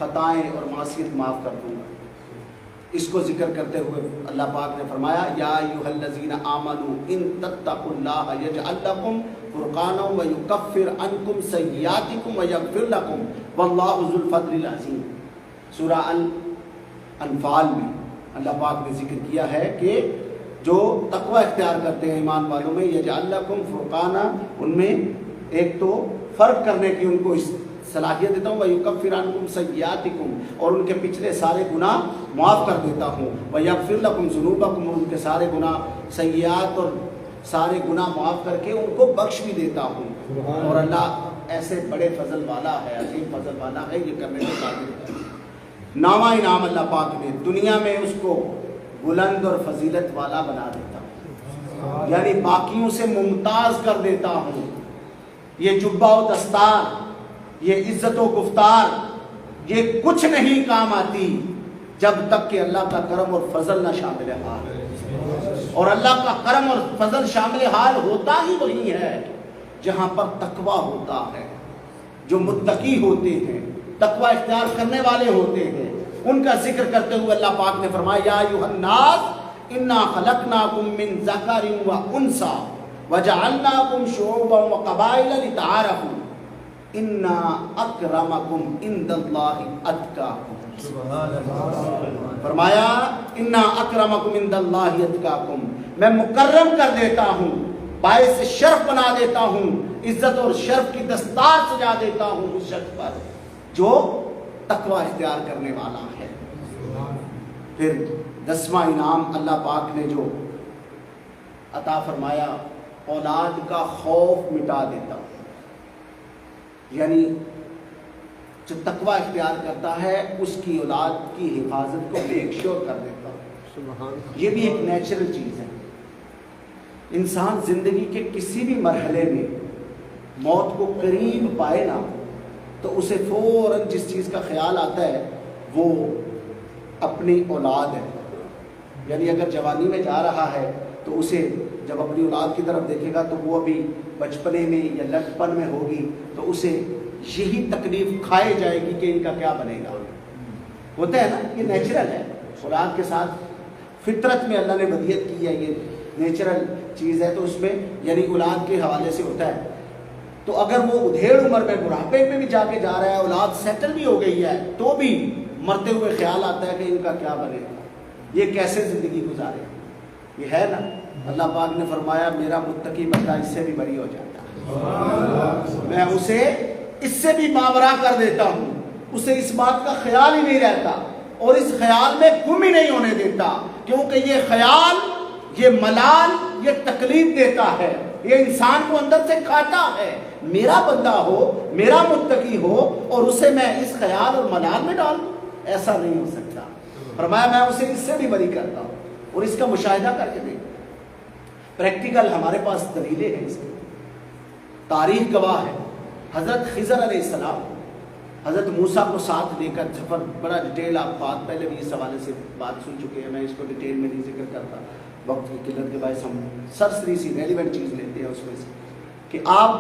خطائیں اور معصیت معاف کر دوں گا۔ اس کو ذکر کرتے ہوئے اللہ پاک نے فرمایا یا ایھا الذین آمنوا ان تتقوا اللہ یجعل لکم فرقانا ویکفر عنکم سیئاتکم ویغفر لکم واللہ ذو الفضل العظیم۔ سورہ انفال میں اللہ پاک نے ذکر کیا ہے کہ جو تقوی اختیار کرتے ہیں ایمان والوں میں، یجعل لکم فرقانا، ان میں ایک تو فرق کرنے کی ان کو صلاحیت دیتا ہوں، وَيُكَفِّرْ عَنْكُمْ سَيِّئَاتِكُمْ، اور ان کے پچھلے سارے گناہ معاف کر دیتا ہوں، وَيَغْفِرْ لَكُمْ ذُنُوبَكُمْ، اور ان کے سارے گناہ سیئات اور سارے گناہ معاف کر کے ان کو بخش بھی دیتا ہوں۔ اور اللہ ایسے بڑے فضل والا ہے، عظیم فضل والا ہے، یہ کرنے کے قادر ہے۔ نامہ انعام اللہ پاک نے دنیا میں اس کو بلند اور فضیلت والا بنا دیتا ہوں، یعنی باقیوں سے ممتاز کر دیتا ہوں۔ یہ جبہ و دستار، یہ عزت و گفتار، یہ کچھ نہیں کام آتی جب تک کہ اللہ کا کرم اور فضل نہ شامل حال ہے۔ اور اللہ کا کرم اور فضل شامل حال ہوتا ہی وہی ہے جہاں پر تقوی ہوتا ہے۔ جو متقی ہوتے ہیں، تقوی اختیار کرنے والے ہوتے ہیں، ان کا ذکر کرتے ہوئے اللہ پاک نے فرمایا یا ایھا الناس انا خلقناکم من ذکر و انثی وجعلناکم شعوبا وقبائل لتعارفوا ان اکرمکم عند اللہ اتقاکم۔ فرمایا انا اکرمکم عند اللہ اتقاکم، میں مکرم کر دیتا ہوں، باعث شرف بنا دیتا ہوں، عزت اور شرف کی دستار سجا دیتا ہوں اس شخص پر جو تقوی اختیار کرنے والا ہے۔ پھر 10واں انعام اللہ پاک نے جو عطا فرمایا، اولاد کا خوف مٹا دیتا ہوں، یعنی جو تقوی اختیار کرتا ہے اس کی اولاد کی حفاظت کو میک شور کر دیتا ہوں۔ یہ بھی ایک نیچرل چیز ہے۔ انسان زندگی کے کسی بھی مرحلے میں موت کو قریب پائے نا تو اسے فوراً جس چیز کا خیال آتا ہے وہ اپنی اولاد ہے۔ یعنی اگر جوانی میں جا رہا ہے تو اسے جب اپنی اولاد کی طرف دیکھے گا تو وہ ابھی بچپنے میں یا لڑکپن میں ہوگی تو اسے یہی تکلیف کھائے جائے گی کہ ان کا کیا بنے گا۔ ہوتا ہے نا، یہ نیچرل ہے، اولاد کے ساتھ فطرت میں اللہ نے ودیت کی ہے، یہ نیچرل چیز ہے۔ تو اس میں یعنی اولاد کے حوالے سے ہوتا ہے۔ تو اگر وہ ادھیڑ عمر میں بڑھاپے میں بھی جا کے جا رہا ہے، اولاد سیٹل بھی ہو گئی ہے، تو بھی مرتے ہوئے خیال آتا ہے کہ ان کا کیا بنے گا، یہ کیسے زندگی گزارے۔ یہ ہے نا، اللہ پاک نے فرمایا میرا متقی بندہ اس سے بھی بری ہو جاتا ہے، میں اسے اس سے بھی ماورا کر دیتا ہوں، اسے اس بات کا خیال ہی نہیں رہتا اور اس خیال میں گم ہی نہیں ہونے دیتا، کیونکہ یہ خیال، یہ ملال، یہ تکلیف دیتا ہے، یہ انسان کو اندر سے کھاتا ہے۔ میرا بندہ ہو، میرا متقی ہو اور اسے میں اس خیال اور ملال میں ڈال دوں، ایسا نہیں ہو سکتا۔ فرمایا میں اسے اس سے بھی بری کرتا ہوں۔ اور اس کا مشاہدہ کر کے دیکھیں، پریکٹیکل ہمارے پاس دلیلیں ہیں، اس کی تاریخ گواہ ہے۔ حضرت خضر علیہ السلام حضرت موسیٰ کو ساتھ لے کر سفر، بڑا ڈیٹیل آپ بات پہلے بھی اس حوالے سے بات سن چکے ہیں، میں اس کو ڈیٹیل میں نہیں ذکر کرتا، وقت کی قلت کے باعث ہم سرسری سی ریلیونٹ چیز لیتے ہیں اس میں سے کہ آپ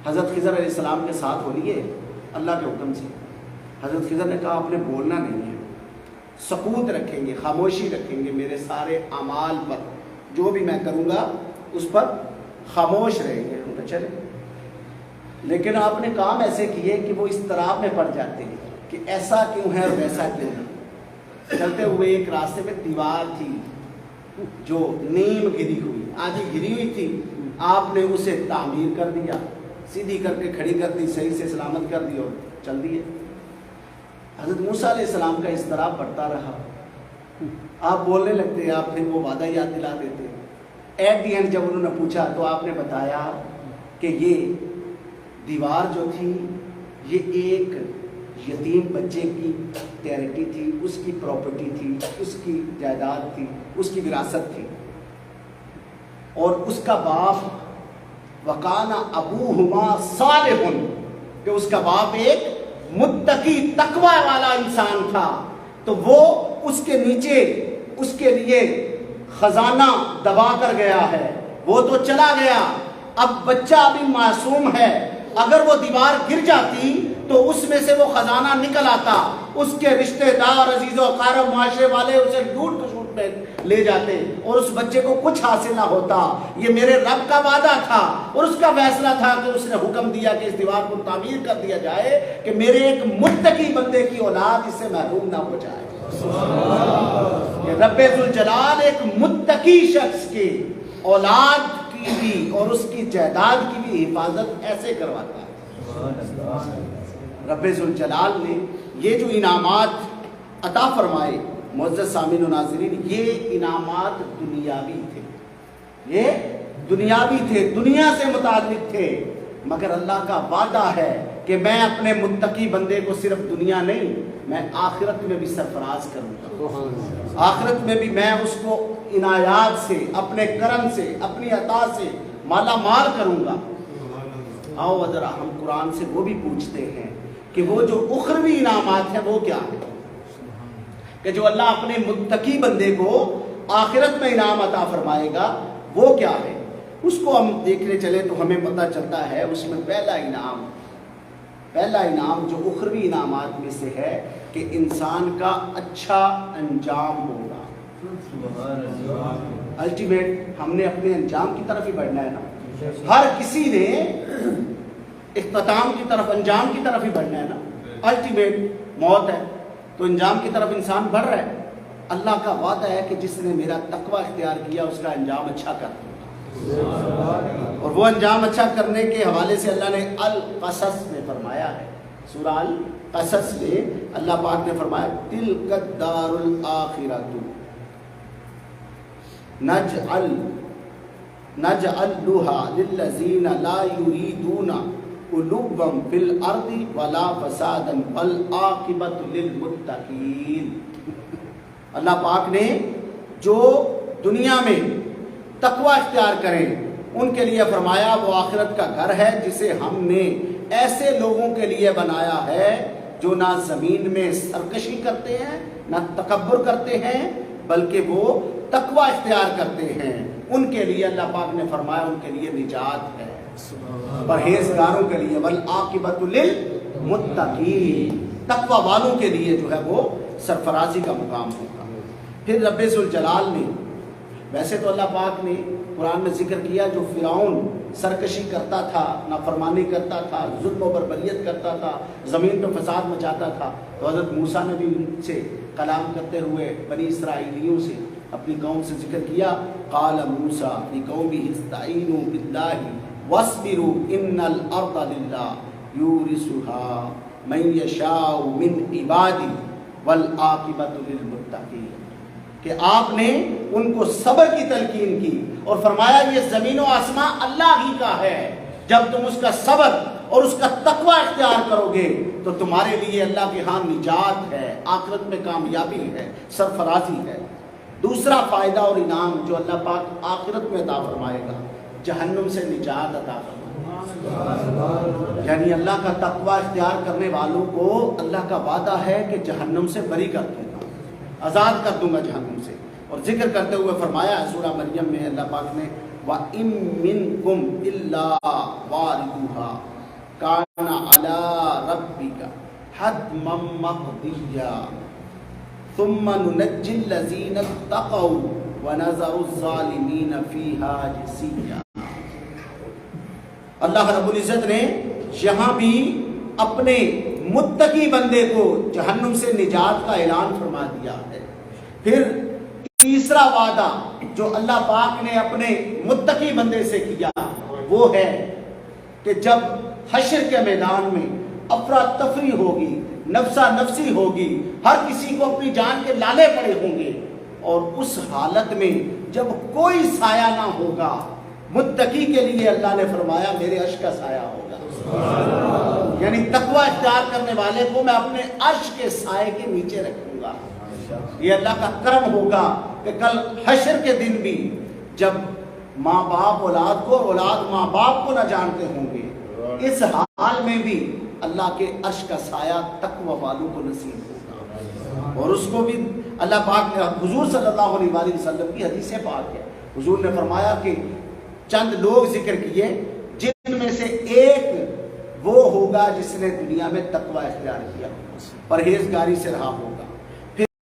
حضرت خضر علیہ السلام کے ساتھ ہو لیے اللہ کے حکم سے۔ حضرت خضر نے کہا آپ نے بولنا نہیں ہے، سکوت رکھیں گے، خاموشی رکھیں گے، میرے سارے اعمال پر جو بھی میں کروں گا اس پر خاموش رہیں گے۔ ہم تو چلے، لیکن آپ نے کام ایسے کیے کہ وہ اس طرح میں پڑ جاتے ہیں کہ ایسا کیوں ہے اور ویسا کیوں ہے۔ چلتے ہوئے ایک راستے میں دیوار تھی جو نیم گری ہوئی، آدھی گری ہوئی تھی، آپ نے اسے تعمیر کر دیا، سیدھی کر کے کھڑی کر دی، صحیح سے سلامت کر دی اور چل دیے۔ حضرت موسیٰ علیہ السلام کا اس طرح بڑھتا رہا، آپ بولنے لگتے، آپ پھر وہ وعدہ یاد دلا دیتے۔ ایٹ دی اینڈ جب انہوں نے پوچھا تو آپ نے بتایا کہ یہ دیوار جو تھی یہ ایک یتیم بچے کی چیریٹی تھی، اس کی پراپرٹی تھی، اس کی جائیداد تھی، اس کی وراثت تھی، اور اس کا باپ وکان ابوہما صالح، کہ اس کا باپ ایک متقی تقوی والا انسان تھا، تو وہ اس کے نیچے اس کے لیے خزانہ دبا کر گیا ہے، وہ تو چلا گیا، اب بچہ ابھی معصوم ہے، اگر وہ دیوار گر جاتی تو اس میں سے وہ خزانہ نکل آتا، اس کے رشتہ دار عزیز و اقارب معاشرے والے اسے لوٹ کھسوٹ میں لے جاتے اور اس بچے کو کچھ حاصل نہ ہوتا۔ یہ میرے رب کا وعدہ تھا اور اس کا فیصلہ تھا کہ اس نے حکم دیا کہ اس دیوار کو تعمیر کر دیا جائے کہ میرے ایک متقی بندے کی اولاد اس سے محروم نہ ہو جائے۔ یہ رب ذوالجلال ایک متقی شخص کی اولاد کی بھی اور اس کی جائیداد کی بھی حفاظت ایسے کرواتا ہے۔ رب ذوالجلال نے یہ جو انعامات عطا فرمائے معزز سامعین و ناظرین، یہ انعامات دنیاوی تھے، یہ دنیاوی تھے، دنیا سے متعلق تھے، مگر اللہ کا وعدہ ہے کہ میں اپنے متقی بندے کو صرف دنیا نہیں، میں آخرت میں بھی سرفراز کروں گا۔ آخرت میں بھی میں اس کو عنایات سے، اپنے کرم سے، اپنی عطا سے مالا مال کروں گا۔ آؤ ذرا ہم قرآن سے وہ بھی پوچھتے ہیں کہ وہ جو اخروی انعامات ہیں وہ کیا ہیں، کہ جو اللہ اپنے متقی بندے کو آخرت میں انعام عطا فرمائے گا وہ کیا ہے۔ اس کو ہم دیکھنے چلے تو ہمیں پتہ چلتا ہے اس میں پہلا انعام جو اخروی انعامات میں سے ہے کہ انسان کا اچھا انجام ہوگا۔ الٹیمیٹ ہم نے اپنے انجام کی طرف ہی بڑھنا ہے نا، ہر کسی نے اختتام کی طرف، انجام کی طرف ہی بڑھنا ہے نا۔ الٹیمیٹ موت ہے تو انجام کی طرف انسان بڑھ رہا ہے۔ اللہ کا وعدہ ہے کہ جس نے میرا تقوی اختیار کیا اس کا انجام اچھا کر دوں گا، اور وہ انجام اچھا کرنے کے حوالے سے اللہ نے القصص میں فرمایا ہے، سورہ القصص میں اللہ پاک نے فرمایا تلک الدار الآخرۃ نجعلها للذین لا یریدون علوا فی الارض ولا فسادا والعاقبۃ للمتقین۔ اللہ پاک نے جو دنیا میں تقوی اختیار کریں ان کے لیے فرمایا وہ آخرت کا گھر ہے جسے ہم نے ایسے لوگوں کے لیے بنایا ہے جو نہ زمین میں سرکشی کرتے ہیں نہ تکبر کرتے ہیں بلکہ وہ تقوی اختیار کرتے ہیں۔ ان کے لیے اللہ پاک نے فرمایا ان کے لیے نجات ہے، پرہیزگاروں کے لیے والعاقبۃ للمتقین، تقوی والوں کے لیے جو ہے وہ سرفرازی کا مقام ہوگا۔ پھر رب ذوالجلال نے، ویسے تو اللہ پاک نے قرآن میں ذکر کیا جو فرعون سرکشی کرتا تھا، نافرمانی کرتا تھا، ظلم و بربریت کرتا تھا، زمین پہ فساد مچاتا تھا، تو حضرت موسیٰ نے بھی ان سے کلام کرتے ہوئے بنی اسرائیلیوں سے اپنی قوم سے ذکر کیا، قال موسیٰ لقومہ استعینوا باللہ واصبروا ان الارض للہ یورثها من یشاء من عبادہ والعاقبۃ للمتقین، کہ آپ نے ان کو صبر کی تلقین کی اور فرمایا یہ زمین و آسمان اللہ ہی کا ہے، جب تم اس کا صبر اور اس کا تقوی اختیار کرو گے تو تمہارے لیے اللہ کے ہاں نجات ہے، آخرت میں کامیابی ہے، سرفرازی ہے۔ دوسرا فائدہ اور انعام جو اللہ پاک آخرت میں عطا فرمائے گا، جہنم سے نجات عطا فرمائے، یعنی اللہ کا تقوی اختیار کرنے والوں کو اللہ کا وعدہ ہے کہ جہنم سے بری کر دوں گا، آزاد کر دوں گا جہنم سے۔ اور ذکر کرتے ہوئے فرمایا ہے سورہ مریم میں اللہ پاک نے وَإِن مِّنكُمْ إِلَّا وَارِدُهَا كَانَ عَلَىٰ رَبِّكَ حَتْمًا مَّقْضِيًّا ثُمَّ نُنَجِّي الَّذِينَ اتَّقَوْا وَنَذَرُ الظَّالِمِينَ فِيهَا جِثِيًّا۔ اللہ رب العزت نے یہاں بھی اپنے متقی بندے کو جہنم سے نجات کا اعلان فرما دیا ہے۔ پھر تیسرا وعدہ جو اللہ پاک نے اپنے متقی بندے سے کیا وہ ہے کہ جب حشر کے میدان میں افراتفری ہوگی، نفسا نفسی ہوگی، ہر کسی کو اپنی جان کے لالے پڑے ہوں گے، اور اس حالت میں جب کوئی سایہ نہ ہوگا، متقی کے لیے اللہ نے فرمایا میرے عرش کا سایہ ہوگا، یعنی تقوی اختیار کرنے والے کو میں اپنے عرش کے سائے کے نیچے رکھوں گا۔ یہ اللہ کا کرم ہوگا کہ کل حشر کے دن بھی جب ماں باپ اولاد کو اور اولاد ماں باپ کو نہ جانتے ہوں گے، اس حال میں بھی اللہ کے عرش کا سایہ تقوی والوں کو نصیب ہوگا۔ اور اس کو بھی اللہ پاک نے حضور صلی اللہ علیہ وآلہ وسلم کی حدیث پاک ہے، حضور نے فرمایا کہ چند لوگ ذکر کیے جن میں سے ایک وہ ہوگا ہوگا جس نے دنیا میں تقوی اختیار کیا، پرہیزگاری سے رہا ہوگا۔